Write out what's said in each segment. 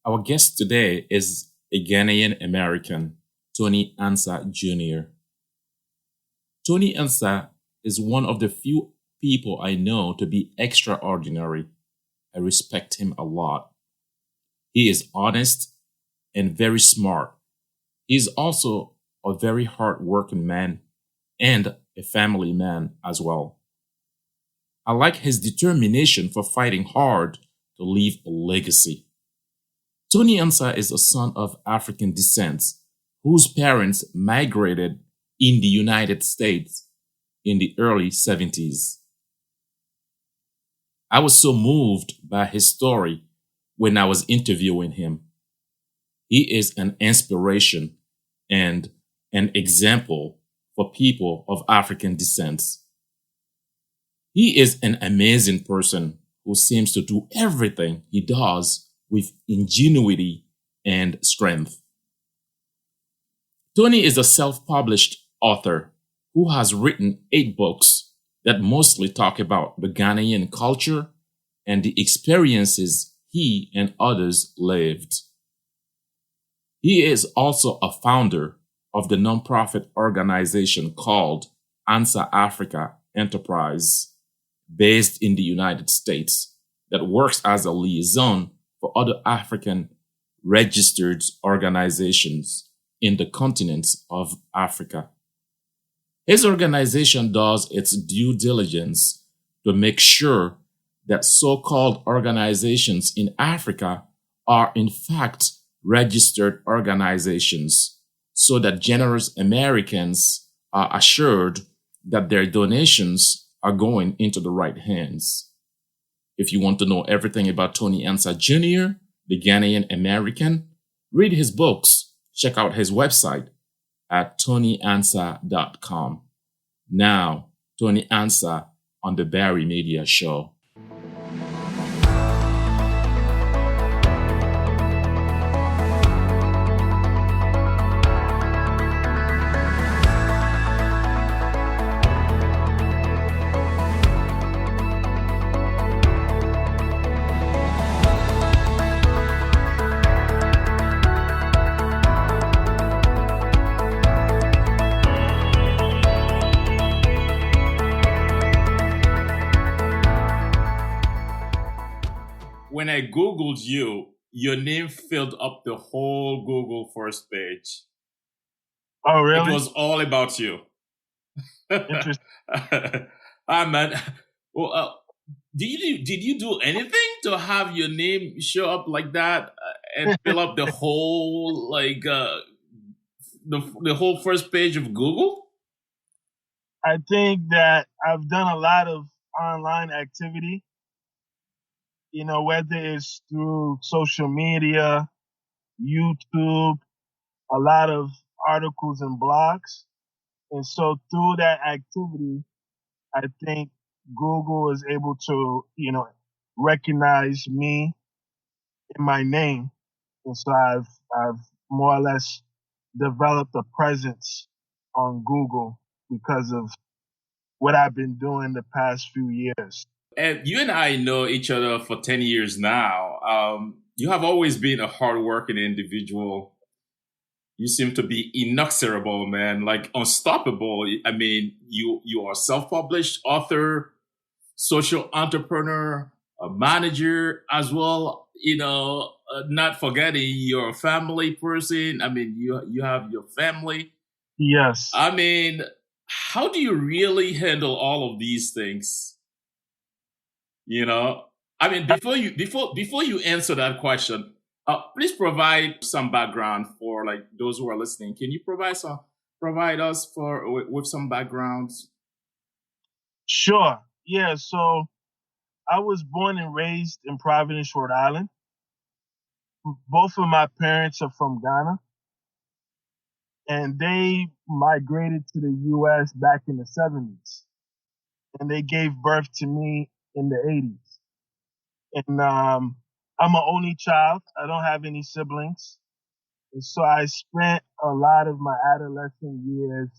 Our guest today is a Ghanaian American, Tony Ansah Jr. Tony Ansah is one of the few people I know to be extraordinary. I respect him a lot. He is honest and very smart. He is also a very hard-working man and a family man as well. I like his determination for fighting hard to leave a legacy. Tony Ansah is a son of African descent whose parents migrated in the United States in the early 70s. I was so moved by his story when I was interviewing him. He is an inspiration and an example for people of African descent. He is an amazing person who seems to do everything he does with ingenuity and strength. Tony is a self-published author who has written 8 books that mostly talk about the Ghanaian culture and the experiences he and others lived. He is also a founder of the nonprofit organization called Ansah Africa Enterprise, based in the United States, that works as a liaison for other African registered organizations in the continent of Africa. His organization does its due diligence to make sure that so-called organizations in Africa are in fact registered organizations, so that generous Americans are assured that their donations are going into the right hands. If you want to know everything about Tony Ansah Jr., the Ghanaian American, read his books, check out his website at tonyansah.com. Now, Tony Ansah on the Barry Media Show. When I Googled you, your name filled up the whole Google first page. Oh, really? It was all about you. Interesting. Man. Well, did you do anything to have your name show up like that and fill up the whole the whole first page of Google? I think that I've done a lot of online activity, whether it's through social media, YouTube, a lot of articles and blogs. And so through that activity, I think Google is able to, recognize me and my name. And so I've more or less developed a presence on Google because of what I've been doing the past few years. And you and I know each other for 10 years now. You have always been a hardworking individual. You seem to be inexorable, man, like unstoppable. I mean, you are a self-published author, social entrepreneur, a manager as well. Not forgetting you're a family person. I mean, you have your family. Yes. I mean, how do you really handle all of these things? I mean, before you answer that question, please provide some background for like those who are listening. Can you provide us with some backgrounds? Sure. Yeah. So I was born and raised in Providence, Rhode Island. Both of my parents are from Ghana, and they migrated to the U.S. back in the 70s, and they gave birth to me in the 80s. And I'm an only child. I don't have any siblings. And so I spent a lot of my adolescent years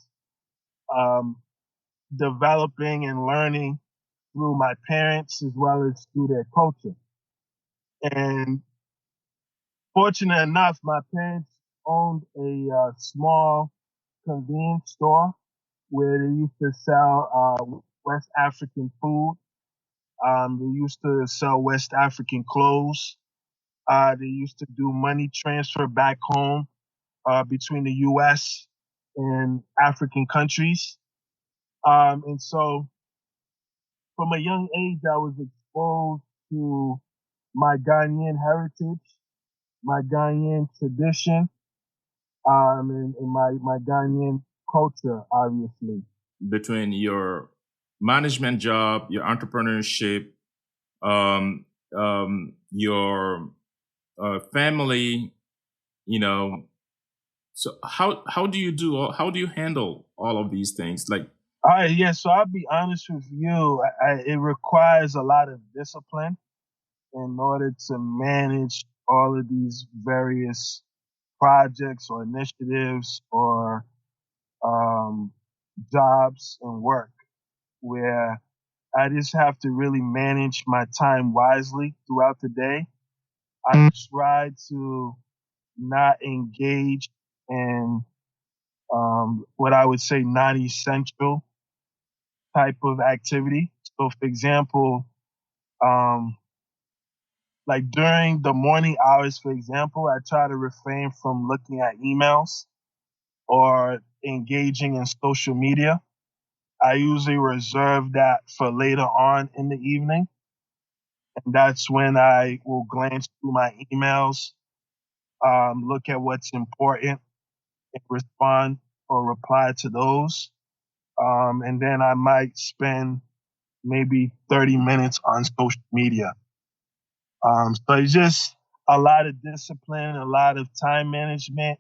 developing and learning through my parents as well as through their culture. And Fortunate enough, my parents owned a small convenience store where they used to sell West African food. They used to sell West African clothes. They used to do money transfer back home between the U.S. and African countries. And so from a young age, I was exposed to my Ghanaian heritage, my Ghanaian tradition, and my Ghanaian culture, obviously. Between your management job, your entrepreneurship, your family, you know. So how do you how do you handle all of these things? Like, All right, yeah. So I'll be honest with you. It requires a lot of discipline in order to manage all of these various projects or initiatives or um, jobs and work where I just have to really manage my time wisely throughout the day. I try to not engage in what I would say non-essential type of activity. So, for example, um, like during the morning hours, for example, I try to refrain from looking at emails or engaging in social media. I usually reserve that for later on in the evening. And that's when I will glance through my emails, look at what's important, and respond or reply to those. And then I might spend maybe 30 minutes on social media. So it's just a lot of discipline, a lot of time management.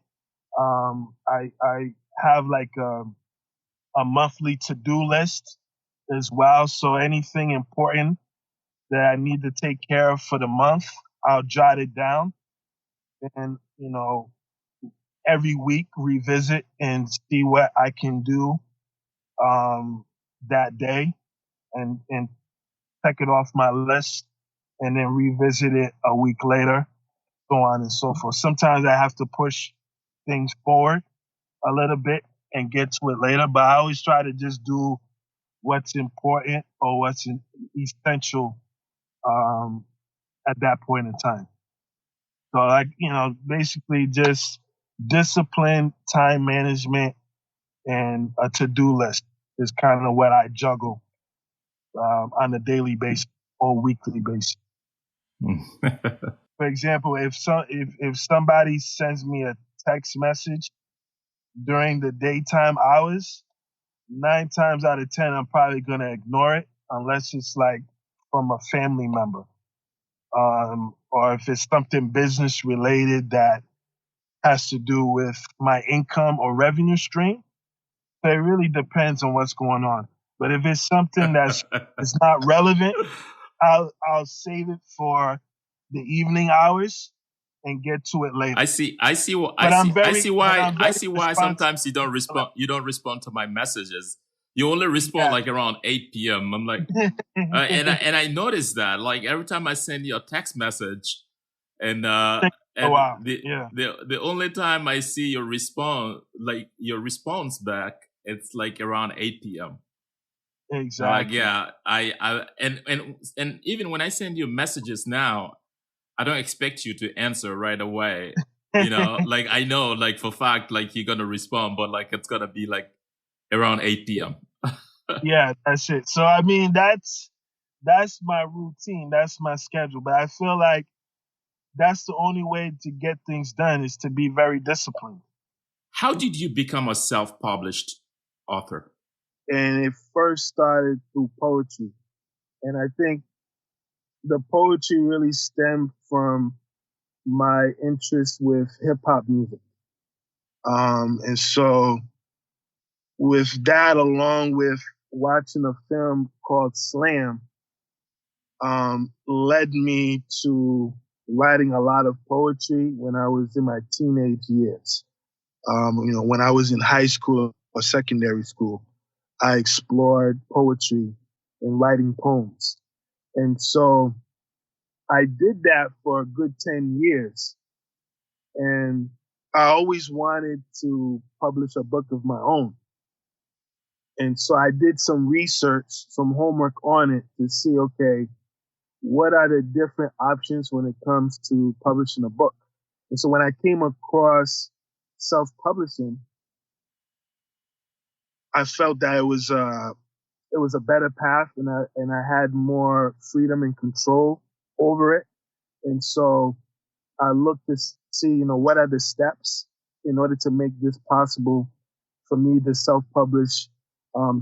I have like a monthly to-do list as well. So anything important that I need to take care of for the month, I'll jot it down and, every week revisit and see what I can do that day and check it off my list and then revisit it a week later, so on and so forth. Sometimes I have to push things forward a little bit and get to it later, but I always try to just do what's important or what's essential um, at that point in time. So, like, basically just discipline, time management, and a to do list is kind of what I juggle on a daily basis or weekly basis. For example, if somebody sends me a text message during the daytime hours, 9 times out of 10, I'm probably going to ignore it unless it's like from a family member. Or if it's something business related that has to do with my income or revenue stream. So it really depends on what's going on. But if it's something that's it's not relevant, I'll save it for the evening hours and get to it later. I see But I'm very why responsible. sometimes you don't respond to my messages. You only respond like around 8 p.m. I'm like, and I noticed that like every time I send you a text message, and wow. the only time I see your response back, it's like around 8 p.m. Exactly. Yeah, and even when I send you messages now, I don't expect you to answer right away. Like I know, like for fact, like you're gonna respond, but like it's gonna be like around 8 p.m. Yeah, that's it. So I mean, that's my routine, that's my schedule. But I feel like that's the only way to get things done is to be very disciplined. How did you become a self-published author? And it first started through poetry, and I think the poetry really stemmed from my interest with hip hop music. And so with that, along with watching a film called Slam, led me to writing a lot of poetry when I was in my teenage years. When I was in high school or secondary school, I explored poetry and writing poems. And so I did that for a good 10 years. And I always wanted to publish a book of my own. And so I did some research, some homework on it to see, okay, what are the different options when it comes to publishing a book? And so when I came across self-publishing, I felt that it was a better path, and I had more freedom and control over it. And so I looked to see, what are the steps in order to make this possible for me to self-publish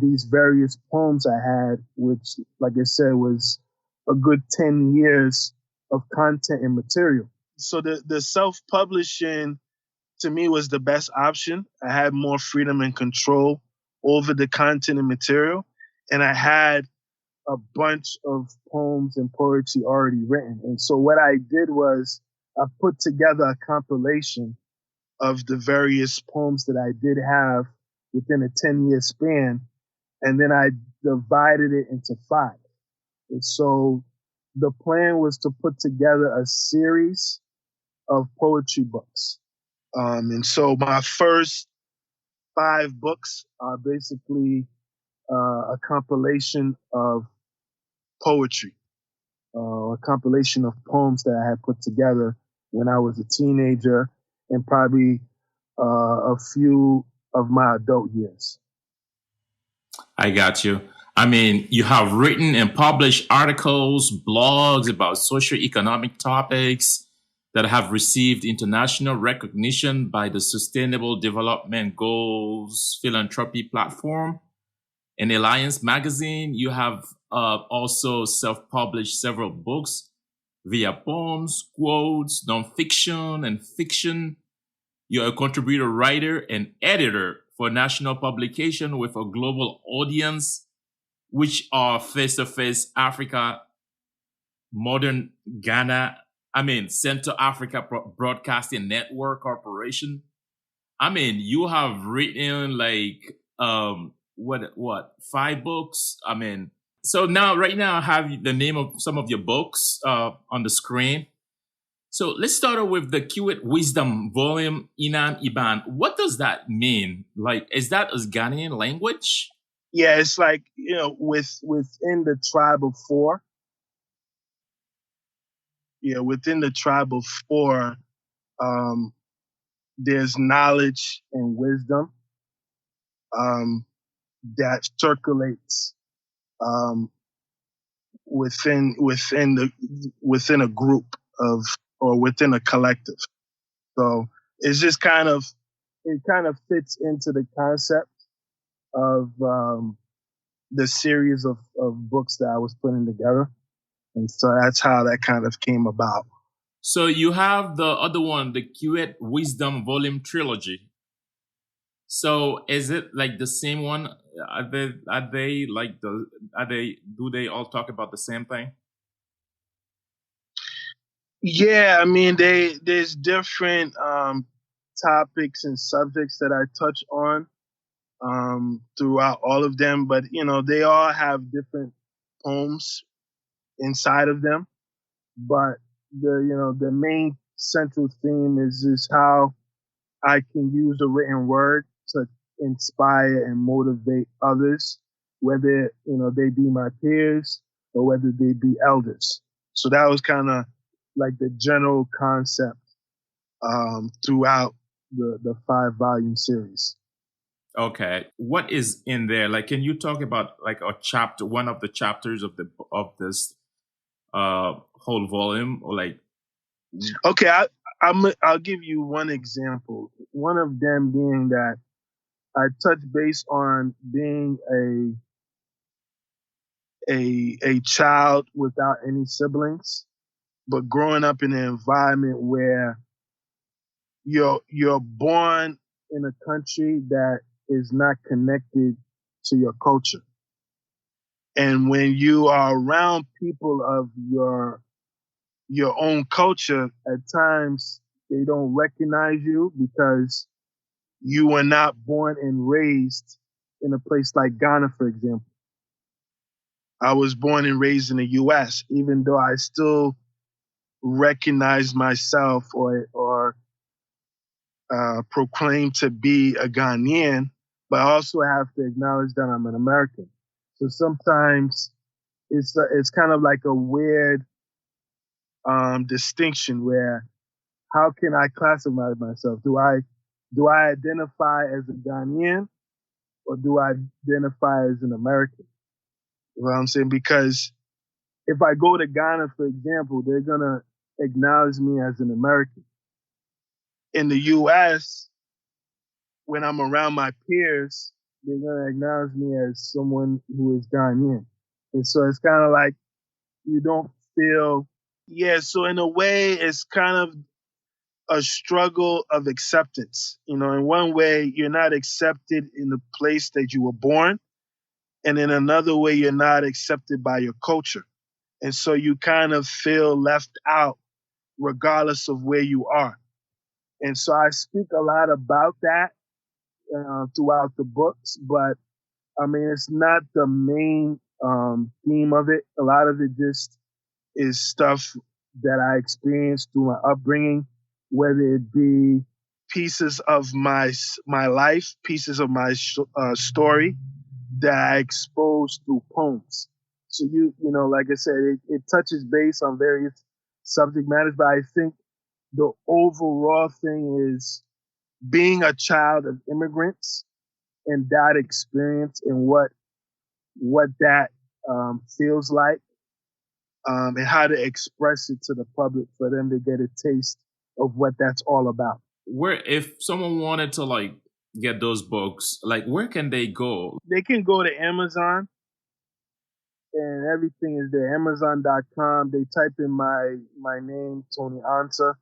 these various poems I had, which, like I said, was a good 10 years of content and material. So the self-publishing to me was the best option. I had more freedom and control over the content and material, and I had a bunch of poems and poetry already written. And so what I did was I put together a compilation of the various poems that I did have within a 10-year span, and then I divided it into 5. And so the plan was to put together a series of poetry books. And so my first 5 books are basically a compilation of poetry, a compilation of poems that I had put together when I was a teenager and probably a few of my adult years. I got you. I mean, you have written and published articles, blogs about socioeconomic topics that have received international recognition by the Sustainable Development Goals Philanthropy Platform and Alliance Magazine. You have also self-published several books via poems, quotes, nonfiction, and fiction. You're a contributor writer and editor for national publication with a global audience, which are Face-to-Face Africa, Modern Ghana, Central Africa Broadcasting Network Corporation. You have written like, 5 books? So right now I have the name of some of your books on the screen. So let's start off with the Kiwit Wisdom Volume Inan Iban. What does that mean? Like, is that a Ghanaian language? Yeah, it's like, within the tribe of 4. Yeah, within the tribe of 4, there's knowledge and wisdom that circulates within a group of, or within a collective. So it's just kind of fits into the concept of the series of books that I was putting together. And so that's how that kind of came about. So you have the other one, the Kiwit Wisdom Volume Trilogy. So is it like the same one? Do they all talk about the same thing? Yeah, there's different topics and subjects that I touch on throughout all of them, but they all have different poems inside of them. But the main central theme is just how I can use the written word to inspire and motivate others, whether they be my peers or whether they be elders. So that was kind of like the general concept throughout the 5-volume series. Okay, what is in there? Like, can you talk about like one of the chapters of this whole volume, or like? Okay, I'll give you one example. One of them being that I touch base on being a child without any siblings, but growing up in an environment where you're born in a country that is not connected to your culture. And when you are around people of your own culture, at times they don't recognize you because you were not born and raised in a place like Ghana, for example. I was born and raised in the U.S., even though I still recognize myself or proclaim to be a Ghanaian, but I also have to acknowledge that I'm an American. So sometimes it's kind of like a weird distinction where how can I classify myself? Do I identify as a Ghanaian or do I identify as an American? You know what I'm saying? Because if I go to Ghana, for example, they're gonna acknowledge me as an American. In the U.S., when I'm around my peers, they're gonna acknowledge me as someone who is Ghanaian. And so it's kind of like you don't feel, yeah. So in a way, it's kind of a struggle of acceptance. You know, in one way, you're not accepted in the place that you were born, and in another way, you're not accepted by your culture. And so you kind of feel left out regardless of where you are. And so I speak a lot about that throughout the books, but I mean, it's not the main theme of it. A lot of it just is stuff that I experienced through my upbringing, whether it be pieces of my life, pieces of my story that I exposed through poems. So you know, like I said, it touches base on various subject matters, but I think the overall thing is being a child of immigrants and that experience and what that feels like, and how to express it to the public for them to get a taste of what that's all about. Where, if someone wanted to like get those books, like where can they go? They can go to Amazon and everything is there. Amazon.com. They type in my name, Tony Ansah.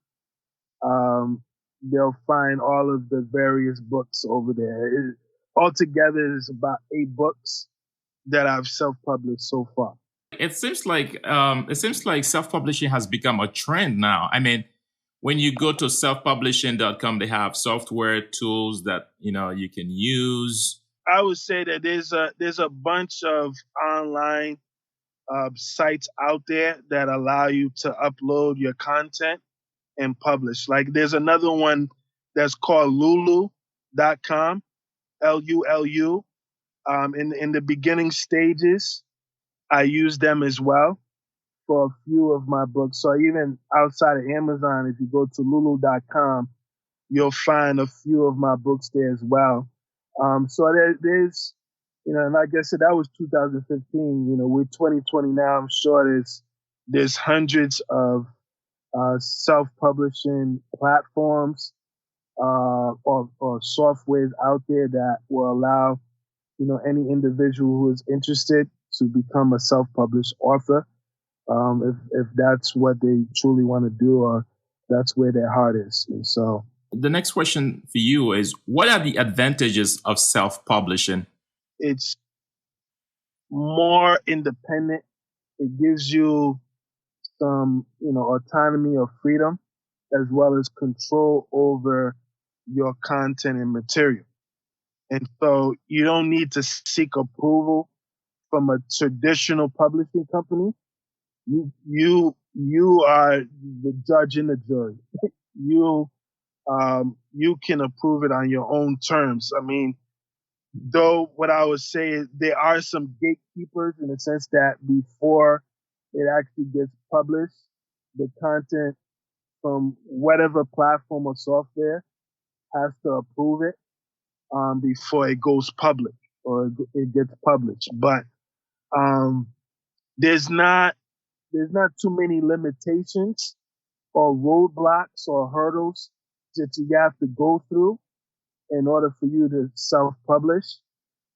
They'll find all of the various books over there. Altogether, is about 8 books that I've self-published so far. It seems like self-publishing has become a trend now. I mean, when you go to selfpublishing.com, they have software tools that you can use. I would say that there's a bunch of online sites out there that allow you to upload your content and publish. Like there's another one that's called lulu.com, Lulu. In the beginning stages, I use them as well for a few of my books. So even outside of Amazon, if you go to lulu.com, you'll find a few of my books there as well. So there's, and like I said, that was 2015. We're 2020 now. I'm sure there's hundreds of self-publishing platforms or softwares out there that will allow any individual who is interested to become a self-published author, if that's what they truly want to do or that's where their heart is. And so the next question for you is, what are the advantages of self-publishing? It's more independent. It gives you some, autonomy or freedom, as well as control over your content and material. And so you don't need to seek approval from a traditional publishing company. You are the judge and the jury. You can approve it on your own terms. I mean, though what I would say is there are some gatekeepers in the sense that before it actually gets published, the content from whatever platform or software has to approve it before it goes public or it gets published. But there's not too many limitations or roadblocks or hurdles that you have to go through in order for you to self-publish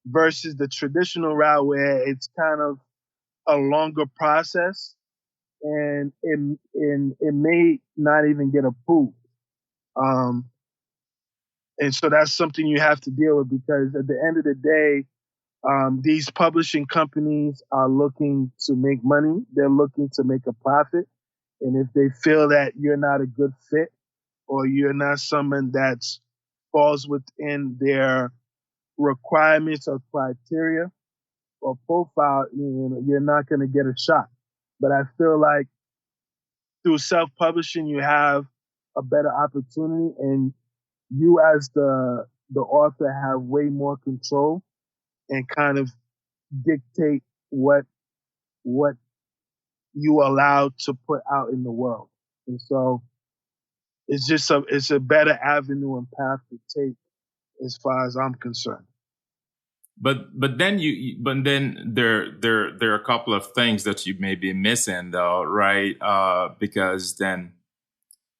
versus the traditional route where it's kind of a longer process and it may not even get approved. And so that's something you have to deal with because at the end of the day, these publishing companies are looking to make money. They're looking to make a profit. And if they feel that you're not a good fit or you're not someone that falls within their requirements or criteria or profile, you're not going to get a shot. But I feel like through self-publishing, you have a better opportunity and you as the author have way more control and kind of dictate what you allowed to put out in the world. And so it's a better avenue and path to take as far as I'm concerned. But then but then there are a couple of things that you may be missing though, right? Because then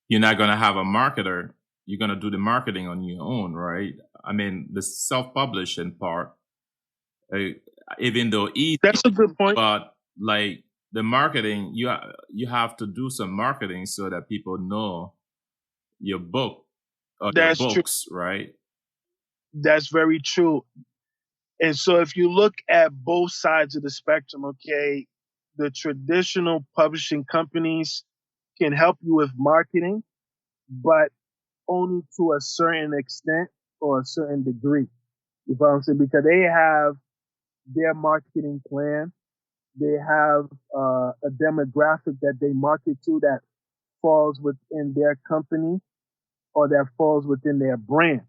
you're not going to have a marketer. You're going to do the marketing on your own, right? I mean, the self-publishing part, even though easy, That's a good point. but like the marketing, you have to do some marketing so that people know your book or your books, true. right? That's very true. And so if you look at both sides of the spectrum, okay, the traditional publishing companies can help you with marketing, but only to a certain extent or a certain degree. You know what I'm saying? Because they have their marketing plan. They have a demographic that they market to that falls within their company or that falls within their brand,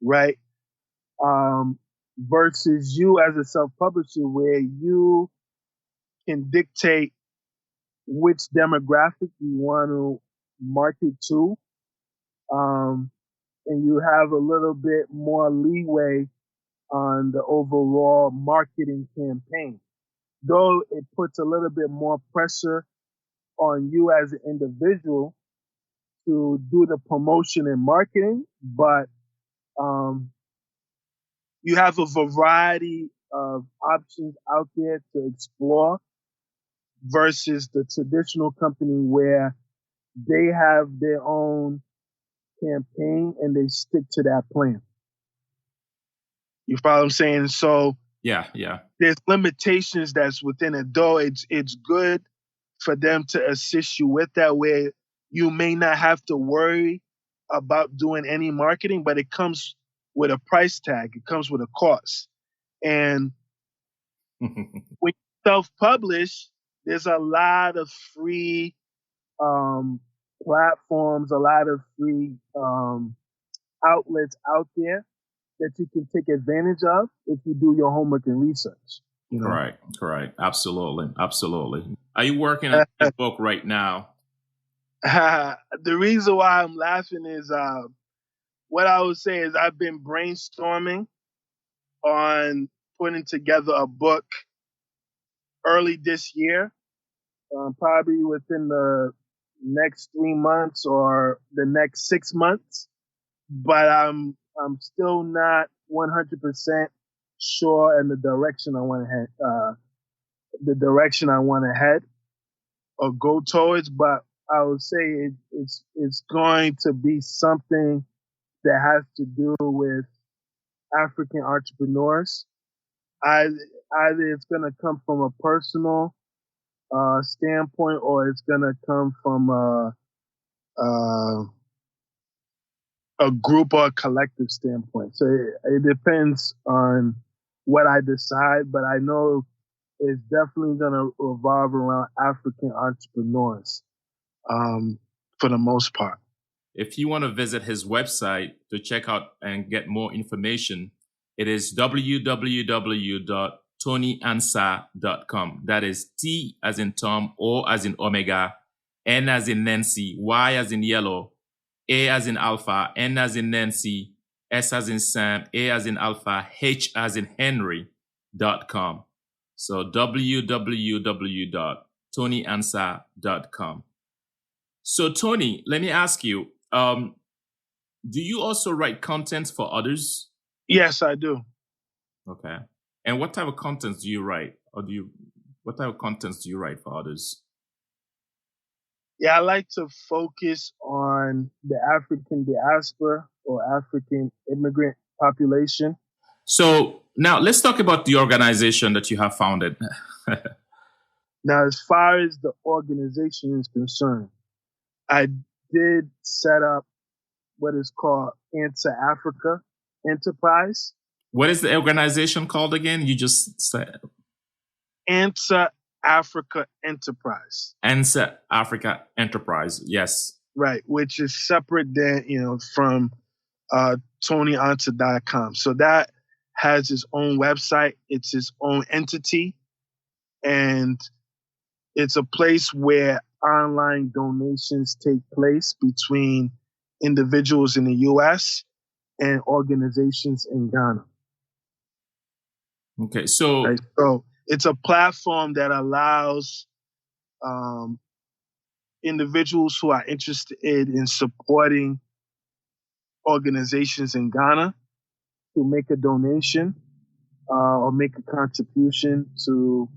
right? Versus you as a self-publisher where you can dictate which demographic you want to market to. And you have a little bit more leeway on the overall marketing campaign. Though it puts a little bit more pressure on you as an individual to do the promotion and marketing, but you have a variety of options out there to explore versus the traditional company where they have their own campaign and they stick to that plan. You follow what I'm saying? So yeah, there's limitations that's within it. Though it's good for them to assist you with that, where you may not have to worry about doing any marketing, but it comes with a price tag. It comes with a cost. And when you self-publish, there's a lot of free platforms, a lot of free outlets out there that you can take advantage of if you do your homework and research. You know? Correct. Absolutely. Are you working on a book right now? The reason why I'm laughing is what I would say is I've been brainstorming on putting together a book early this year, probably within the next 3 months or the next 6 months. But I'm still not 100% sure in the direction I want to head, or go towards. But I would say it's going to be something that has to do with African entrepreneurs. Either it's going to come from a personal standpoint, or it's going to come from a group or a collective standpoint. So it depends on what I decide, but I know it's definitely going to revolve around African entrepreneurs for the most part. If you want to visit his website to check out and get more information, it is www.tonyansah.com. That is T as in Tom, O as in Omega, N as in Nancy, Y as in yellow, A as in Alpha, N as in Nancy, S as in Sam, A as in Alpha, H as in Henry.com. So www.tonyansah.com. So Tony, let me ask you, do you also write content for others? Yes, I do. Okay. And what type of contents do you write? What type of contents do you write for others? Yeah, I like to focus on the African diaspora or African immigrant population. So now let's talk about the organization that you have founded. Now, as far as the organization is concerned, I did set up what is called Ansah Africa Enterprise. What is the organization called again? You just said Ansah Africa Enterprise. Ansah Africa Enterprise, yes. Right, which is separate than, from TonyAnsah.com. So that has its own website. It's its own entity. And it's a place where online donations take place between individuals in the U.S. and organizations in Ghana. Okay, so right? So it's a platform that allows individuals who are interested in supporting organizations in Ghana to make a donation or make a contribution to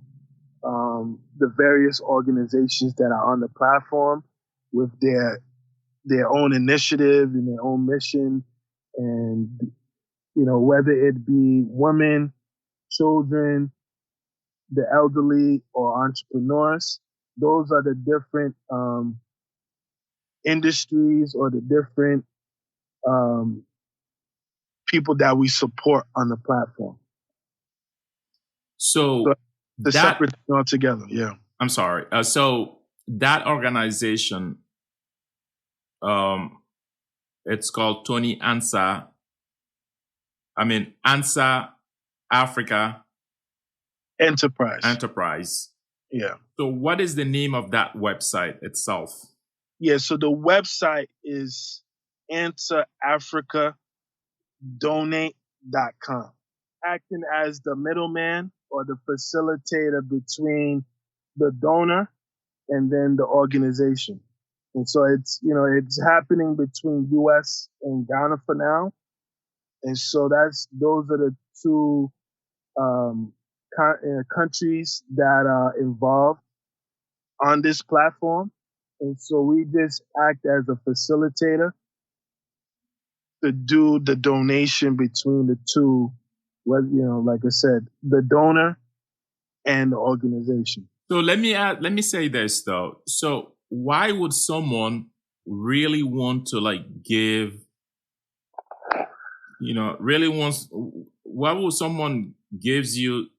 the various organizations that are on the platform with their own initiative and their own mission, and whether it be women, children, the elderly, or entrepreneurs. Those are the different industries or the different people that we support on the platform. So the separate thing altogether, yeah. I'm sorry. So that organization, it's called Ansah Africa Enterprise. Yeah. So what is the name of that website itself? Yeah, so the website is Ansah Africa Donate.com. Acting as the middleman or the facilitator between the donor and then the organization. And so it's happening between US and Ghana for now. And so those are the two countries that are involved on this platform. And so we just act as a facilitator to do the donation between the two, like I said, the donor and the organization. So let me say this though. So why would someone really want to give, why would someone gives you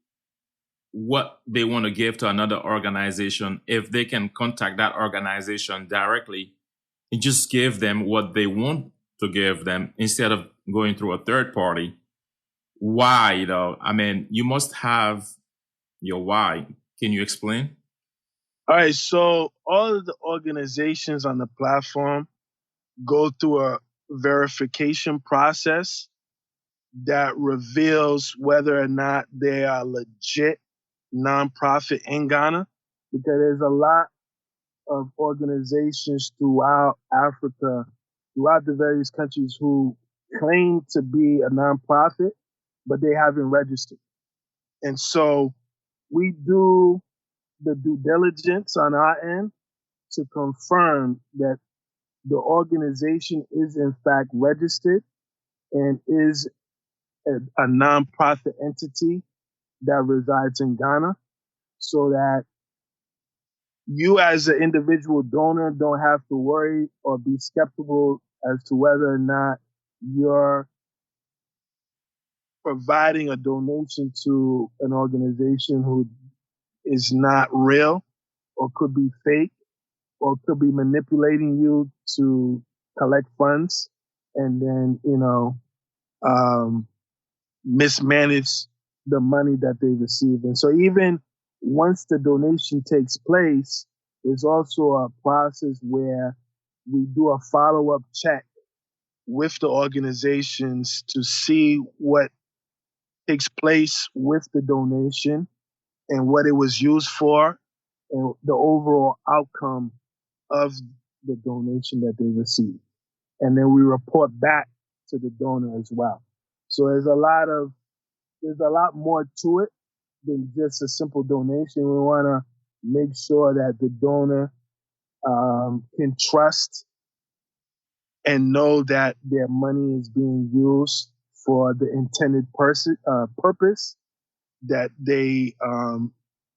what they want to give to another organization if they can contact that organization directly and just give them what they want to give them instead of going through a third party? Why though? I mean, you must have your why. Can you explain? All right. So all of the organizations on the platform go through a verification process that reveals whether or not they are legit nonprofit in Ghana, because there's a lot of organizations throughout Africa, throughout the various countries, who claim to be a nonprofit, but they haven't registered. And so we do the due diligence on our end to confirm that the organization is in fact registered and is a nonprofit entity that resides in Ghana, so that you as an individual donor don't have to worry or be skeptical as to whether or not you're providing a donation to an organization who is not real or could be fake or could be manipulating you to collect funds and then, mismanage the money that they receive. And so even once the donation takes place, there's also a process where we do a follow-up check with the organizations to see what takes place with the donation and what it was used for and the overall outcome of the donation that they received. And then we report back to the donor as well. So there's a lot more to it than just a simple donation. We want to make sure that the donor can trust and know that their money is being used for the intended purpose that they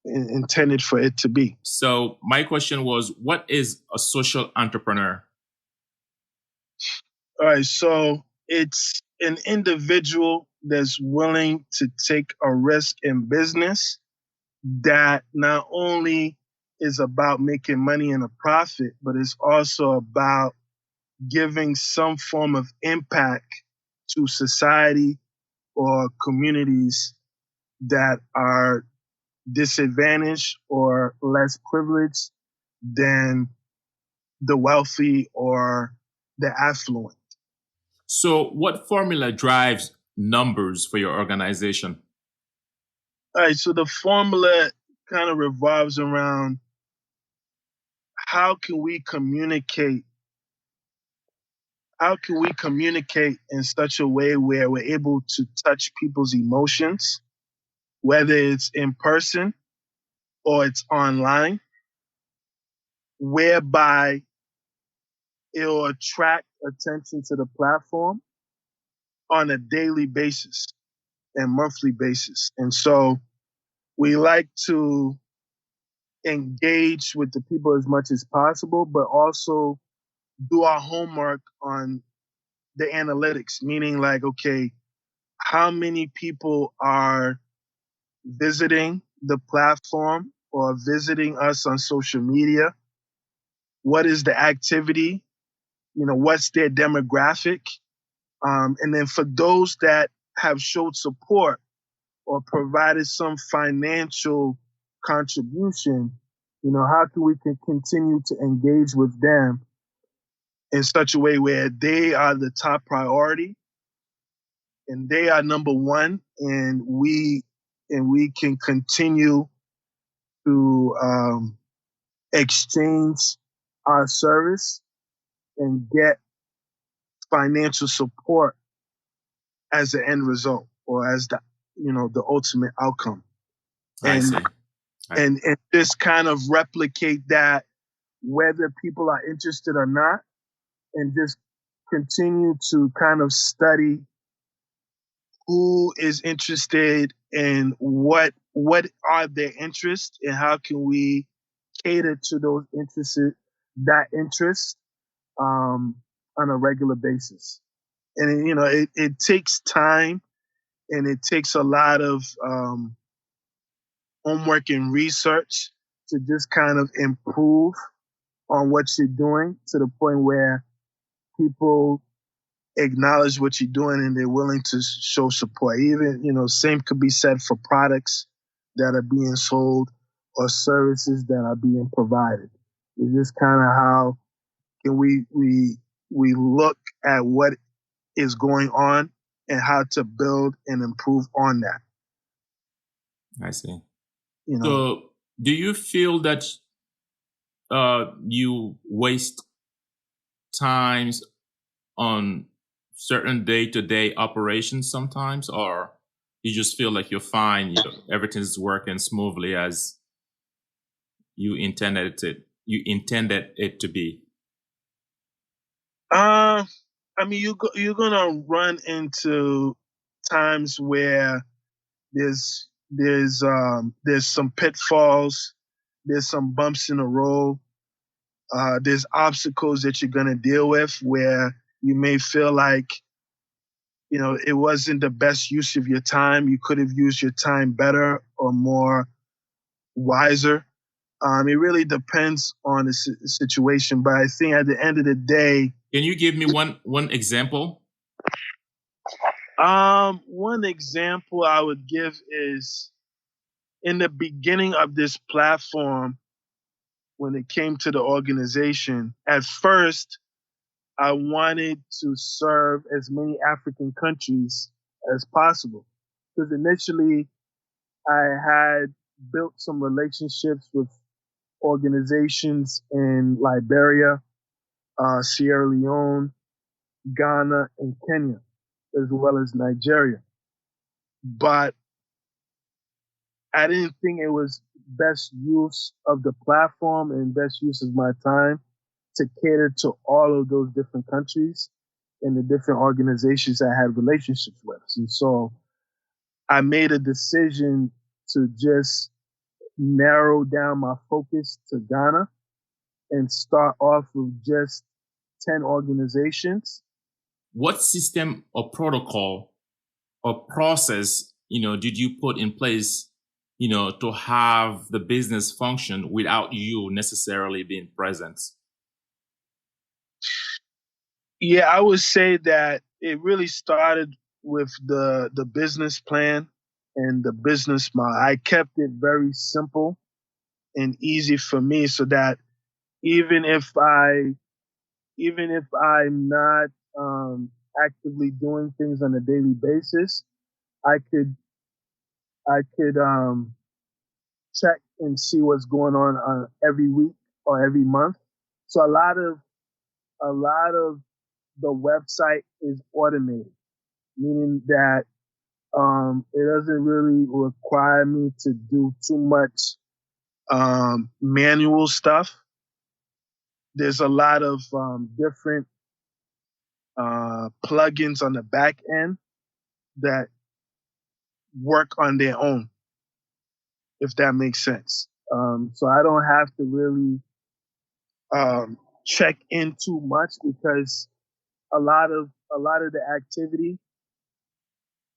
intended for it to be. So my question was, what is a social entrepreneur? All right, so it's an individual that's willing to take a risk in business that not only is about making money and a profit, but it's also about giving some form of impact to society or communities that are disadvantaged or less privileged than the wealthy or the affluent. So, what formula drives numbers for your organization? All right, so the formula kind of revolves around how can we communicate? How can we communicate in such a way where we're able to touch people's emotions, whether it's in person or it's online, whereby it'll attract attention to the platform on a daily basis and monthly basis. And so we like to engage with the people as much as possible, but also do our homework on the analytics, meaning like, okay, how many people are visiting the platform or visiting us on social media? What is the activity? What's their demographic? And then for those that have showed support or provided some financial contribution, how can we continue to engage with them in such a way where they are the top priority and they are number one, and we can continue to exchange our service and get financial support as the end result or as the ultimate outcome. I see. And just kind of replicate that whether people are interested or not, and just continue to kind of study who is interested and what are their interests and how can we cater to those interest on a regular basis. And it takes time and it takes a lot of homework and research to just kind of improve on what you're doing to the point where people acknowledge what you're doing and they're willing to show support. Even, same could be said for products that are being sold or services that are being provided. It's just kind of how can we look at what is going on and how to build and improve on that. I see. So do you feel that you waste times on certain day-to-day operations sometimes, or you just feel like you're fine, everything's working smoothly as you intended it to be? I mean, you're gonna run into times where there's some pitfalls, there's some bumps in the road, there's obstacles that you're gonna deal with where you may feel like it wasn't the best use of your time. You could have used your time better or more wiser. It really depends on the situation, but I think at the end of the day, can you give me one example? One example I would give is in the beginning of this platform, when it came to the organization, at first, I wanted to serve as many African countries as possible. Because initially, I had built some relationships with organizations in Liberia, Sierra Leone, Ghana, and Kenya, as well as Nigeria. But I didn't think it was best use of the platform and best use of my time to cater to all of those different countries and the different organizations I had relationships with. And so I made a decision to just narrow down my focus to Ghana and start off with just 10 organizations. What system or protocol or process, did you put in place, to have the business function without you necessarily being present? Yeah, I would say that it really started with the business plan and the business model. I kept it very simple and easy for me, so that even if I even if I'm not actively doing things on a daily basis, I could I could check and see what's going on every week or every month. So a lot of the website is automated, meaning that it doesn't really require me to do too much manual stuff. There's a lot of different plugins on the back end that work on their own, if that makes sense. So I don't have to really check in too much, because a lot of the activity,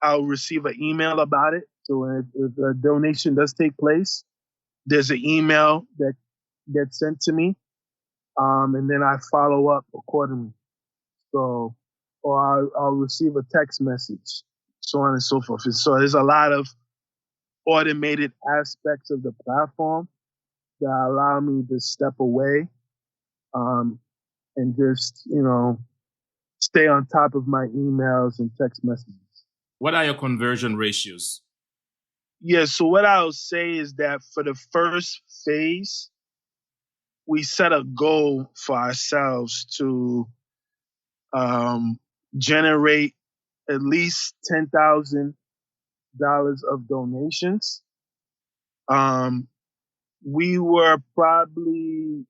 I'll receive an email about it. So if a donation does take place, there's an email that gets sent to me, and then I follow up accordingly. So, or I'll receive a text message, so on and so forth. And so there's a lot of automated aspects of the platform that allow me to step away, um, and just, stay on top of my emails and text messages. What are your conversion ratios? Yeah, so what I'll say is that for the first phase, we set a goal for ourselves to generate at least $10,000 of donations. We were probably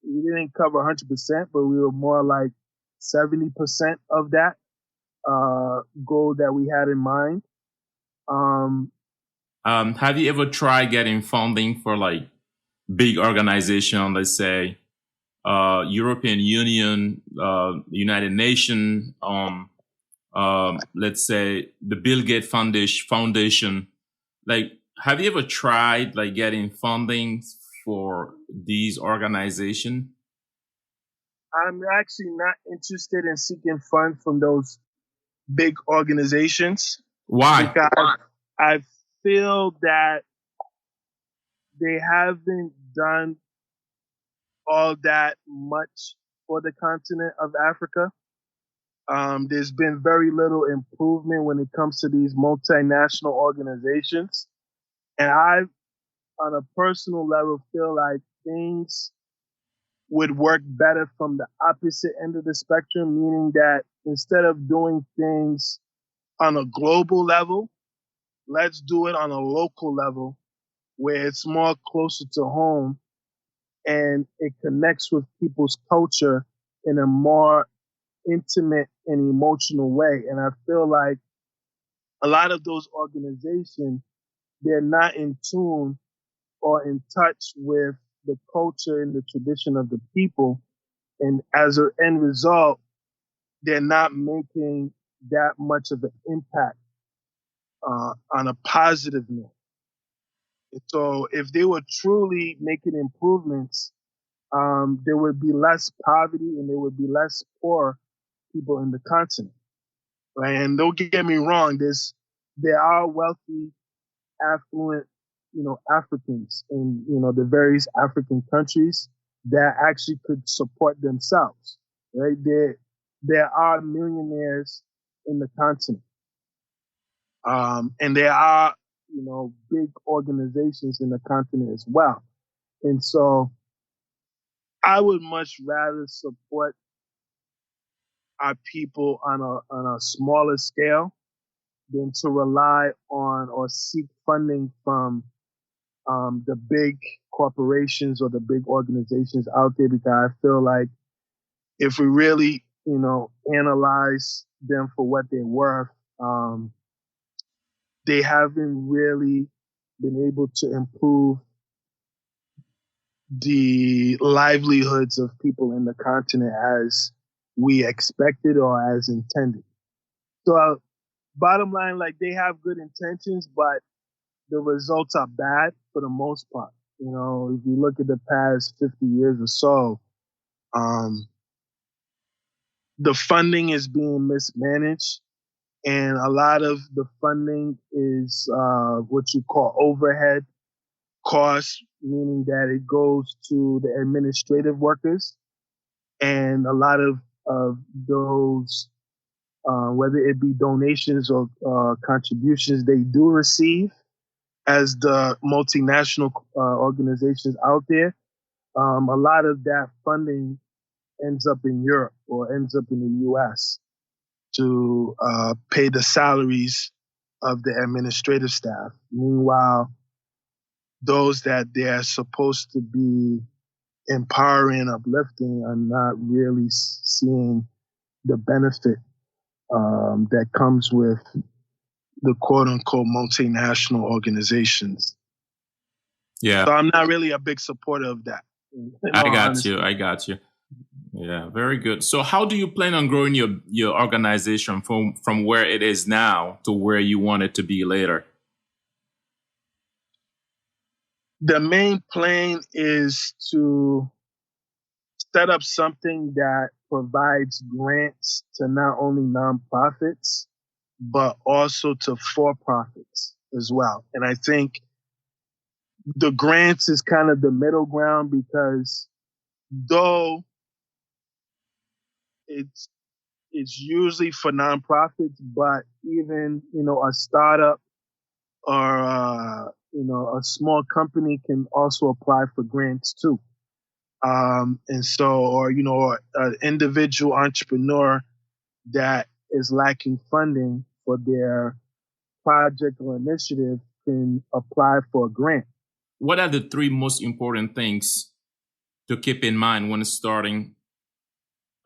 we didn't cover 100%, but we were more like 70% of that goal that we had in mind. Have you ever tried getting funding for like big organization, let's say European Union, United Nations, let's say the Bill Gates Foundation? Like, have you ever tried like getting funding for these organizations? I'm actually not interested in seeking funds from those big organizations, Why? because I feel that they haven't done all that much for the continent of Africa. There's been very little improvement when it comes to these multinational organizations. And I, on a personal level, feel like things would work better from the opposite end of the spectrum, meaning that instead of doing things on a global level, let's do it on a local level where it's more closer to home and it connects with people's culture in a more intimate and emotional way. And I feel like a lot of those organizations, they're not in tune or in touch with the culture and the tradition of the people. And as an end result, they're not making that much of an impact on a positive note. So if they were truly making improvements, there would be less poverty and there would be less poor people in the continent. Right? And don't get me wrong, there are wealthy, affluent, Africans in, the various African countries that actually could support themselves. Right? There are millionaires in the continent. And there are, big organizations in the continent as well. And so I would much rather support our people on a smaller scale than to rely on or seek funding from the big corporations or the big organizations out there, because I feel like if we really, analyze them for what they're worth, they haven't really been able to improve the livelihoods of people in the continent as we expected or as intended. So, bottom line, like, they have good intentions, but the results are bad for the most part. If you look at the past 50 years or so, um, the funding is being mismanaged, and a lot of the funding is what you call overhead costs, meaning that it goes to the administrative workers, and a lot of those, whether it be donations or contributions, they do receive as the multinational organizations out there. A lot of that funding ends up in Europe or ends up in the U.S. to pay the salaries of the administrative staff. Meanwhile, those that they're supposed to be empowering, uplifting, are not really seeing the benefit that comes with the quote unquote multinational organizations. Yeah. So I'm not really a big supporter of that. I got you. Yeah, very good. So how do you plan on growing your organization from where it is now to where you want it to be later? The main plan is to set up something that provides grants to not only nonprofits, but also to for-profits as well. And I think the grants is kind of the middle ground, because though it's usually for nonprofits, but even, a startup or, a small company can also apply for grants too. And so, or, an individual entrepreneur that is lacking funding for their project or initiative can apply for a grant. What are the three most important things to keep in mind when starting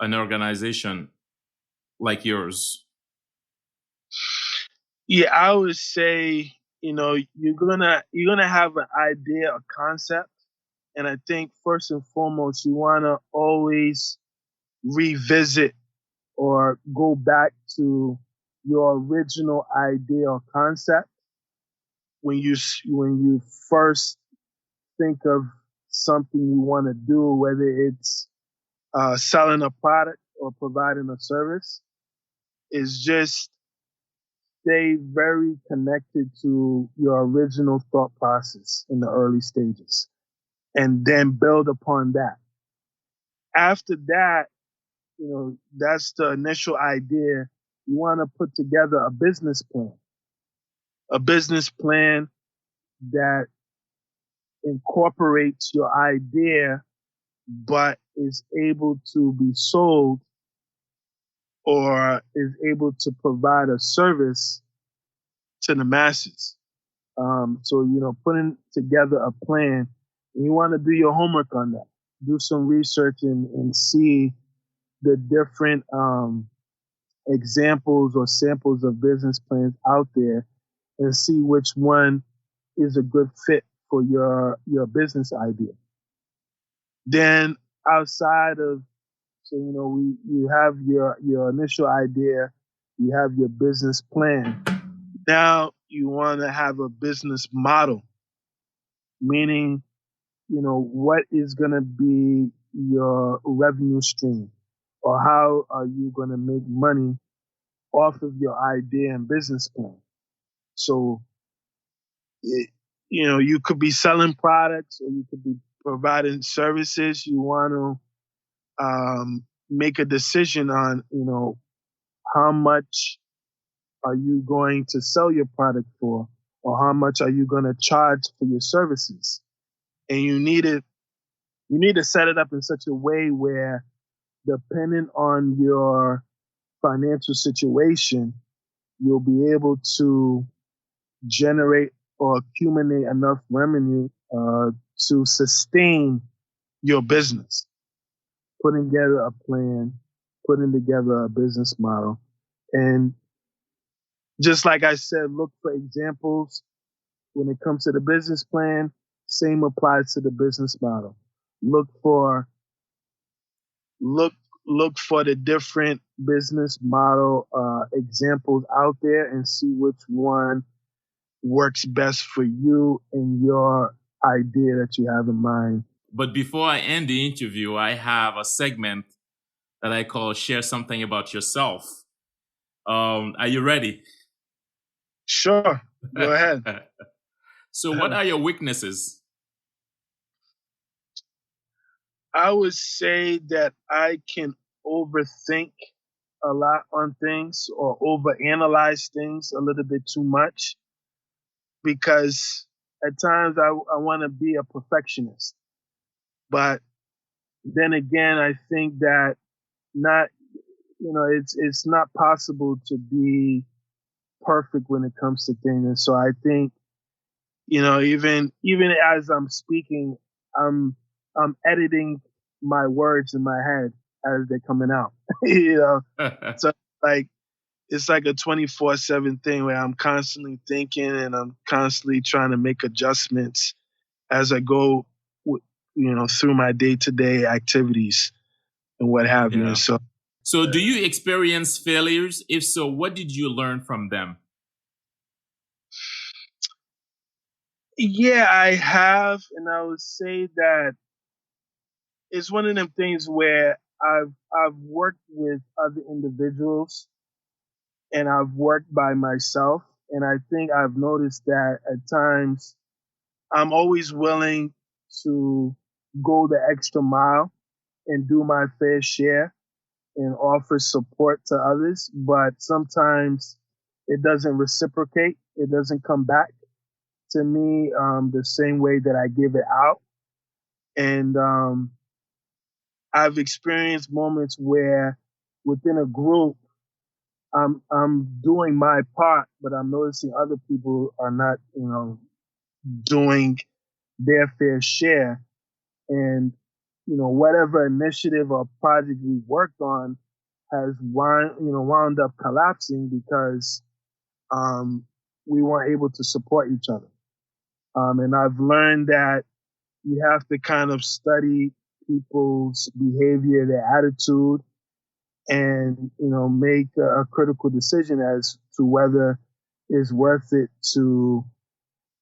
an organization like yours? Yeah, I would say, you're gonna have an idea, a concept, and I think first and foremost, you wanna always revisit or go back to your original idea or concept when you first think of something you want to do, whether it's selling a product or providing a service. Is just stay very connected to your original thought process in the early stages, and then build upon that. After that, that's the initial idea. You want to put together a business plan that incorporates your idea, but is able to be sold or is able to provide a service to the masses. So, putting together a plan, and you want to do your homework on that. Do some research and see the different examples or samples of business plans out there, and see which one is a good fit for your business idea. Then outside of, so, you have your initial idea, you have your business plan. Now you want to have a business model, meaning, what is going to be your revenue stream, or how are you going to make money off of your idea and business plan. So, you could be selling products or you could be providing services. You want to make a decision on, how much are you going to sell your product for, or how much are you going to charge for your services. And you need to set it up in such a way where, depending on your financial situation, you'll be able to generate or accumulate enough revenue to sustain your business. Putting together a plan, putting together a business model. And just like I said, look for examples when it comes to the business plan. Same applies to the business model. Look for the different business model examples out there and see which one works best for you and your idea that you have in mind. But before I end the interview, I have a segment that I call Share Something About Yourself. Are you ready? Sure. Go ahead. So, what are your weaknesses? I would say that I can overthink a lot on things or overanalyze things a little bit too much because at times I want to be a perfectionist. But then again, I think that not, it's not possible to be perfect when it comes to things. And so I think, even as I'm speaking, I'm I'm editing my words in my head as they're coming out. So like it's like a 24/7 thing where I'm constantly thinking and I'm constantly trying to make adjustments as I go, through my day-to-day activities and what have you. And Yeah. so, So, do you experience failures? If so, what did you learn from them? yeah, I have, and I would say that it's one of them things where I've worked with other individuals and I've worked by myself, and I think I've noticed that at times I'm always willing to go the extra mile and do my fair share and offer support to others, but sometimes it doesn't reciprocate. It doesn't come back to me the same way that I give it out. And I've experienced moments where within a group, I'm doing my part, but I'm noticing other people are not, doing their fair share. And whatever initiative or project we worked on has wound up collapsing because um, we weren't able to support each other. And I've learned that you have to kind of study people's behavior, their attitude, and make a critical decision as to whether it's worth it to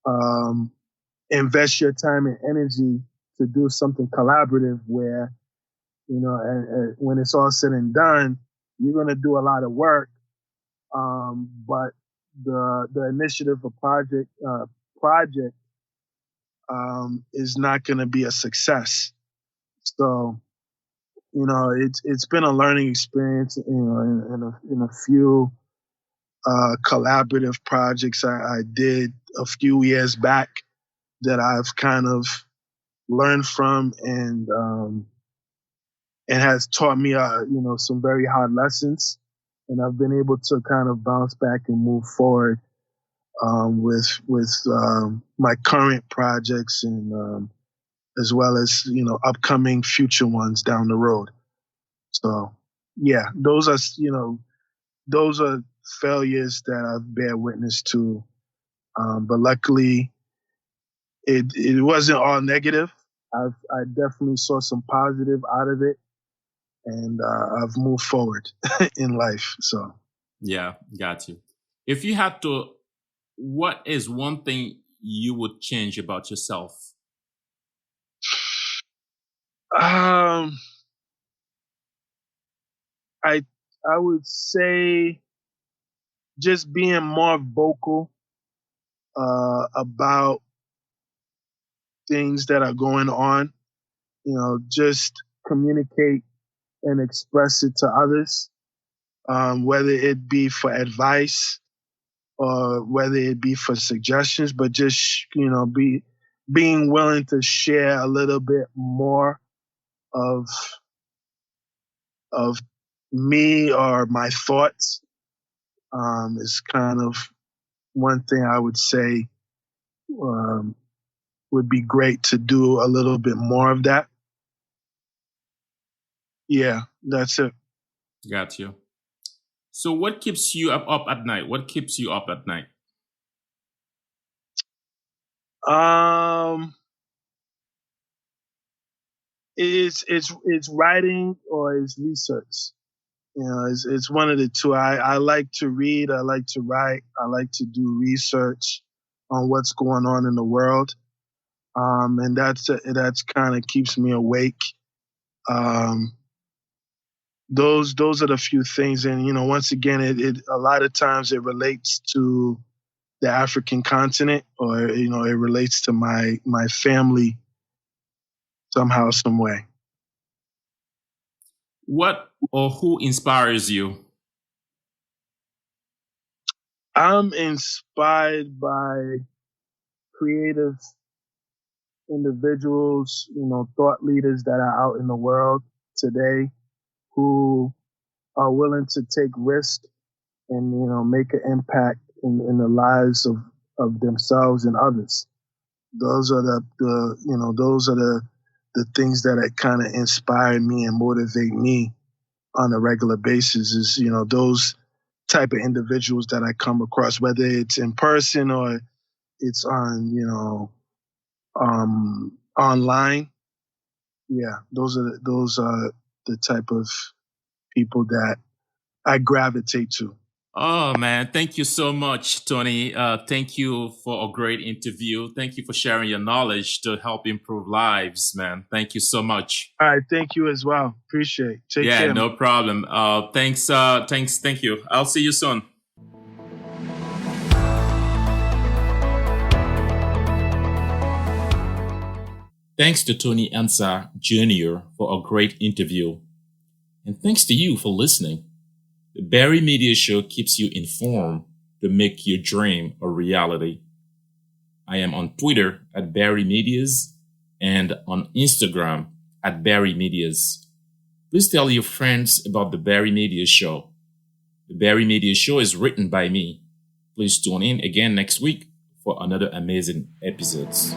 um, invest your time and energy to do something collaborative where and when it's all said and done, you're going to do a lot of work, but the initiative of project is not going to be a success. So it's been a learning experience, in a few collaborative projects I did a few years back that I've kind of learned from and has taught me some very hard lessons, and I've been able to kind of bounce back and move forward with my current projects and as well as upcoming future ones down the road. So yeah, those are failures that I've bear witness to. But luckily, it wasn't all negative. I definitely saw some positive out of it, and I've moved forward in life. So Yeah, got you. If you had to, what is one thing you would change about yourself? um, I I would say just being more vocal about things that are going on. Just communicate and express it to others, whether it be for advice or whether it be for suggestions, but just being willing to share a little bit more of of me or my thoughts is kind of one thing I would say um, would be great to do a little bit more of that. Yeah, that's it. Got you. So, what keeps you up at night? What keeps you up at night? Um, it's writing or it's research. It's one of the two. I like to read. I like to write. I like to do research on what's going on in the world. And that's kind of keeps me awake. Um, those are the few things. And, once again, it a lot of times it relates to the African continent, or, it relates to my family somehow, some way. What or who inspires you? I'm inspired by creative individuals, thought leaders that are out in the world today who are willing to take risk and, make an impact in the lives of themselves and others. Those are the things that kind of inspire me and motivate me on a regular basis, is, those type of individuals that I come across, whether it's in person or it's on, online. Yeah, those are the type of people that I gravitate to. Oh man, thank you so much, Tony. Thank you for a great interview. Thank you for sharing your knowledge to help improve lives, man. Thank you so much. All right, thank you as well. Appreciate it. Take care. No problem. Thanks. Thank you. I'll see you soon. Thanks to Tony Ansah Jr. for a great interview. And thanks to you for listening. The Barry Media Show keeps you informed to make your dream a reality. I am on Twitter at Barry Medias and on Instagram at Barry Medias. Please tell your friends about the Barry Media Show. The Barry Media Show is written by me. Please tune in again next week for another amazing episodes.